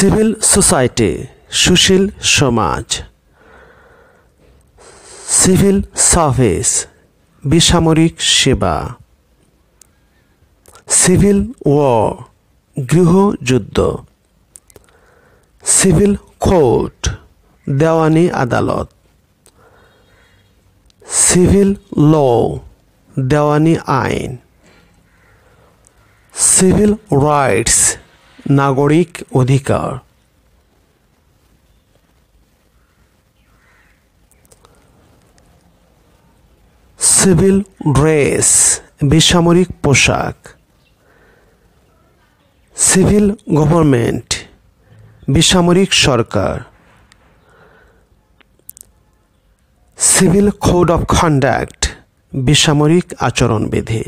Civil society সুশীল সমাজ, civil service বেসামরিক সেবা, সিভিল ওয়ার গৃহযুদ্ধ, সিভিল কোর্ট দেওয়ানি আদালত, সিভিল ল দেওয়ানি আইন, সিভিল রাইটস নাগরিক অধিকার, সিভিল ড্রেস বেসামরিক পোশাক, সিভিল গভর্নমেন্ট বেসামরিক সরকার, সিভিল কোড অফ কন্ডাক্ট বেসামরিক আচরণবিধি।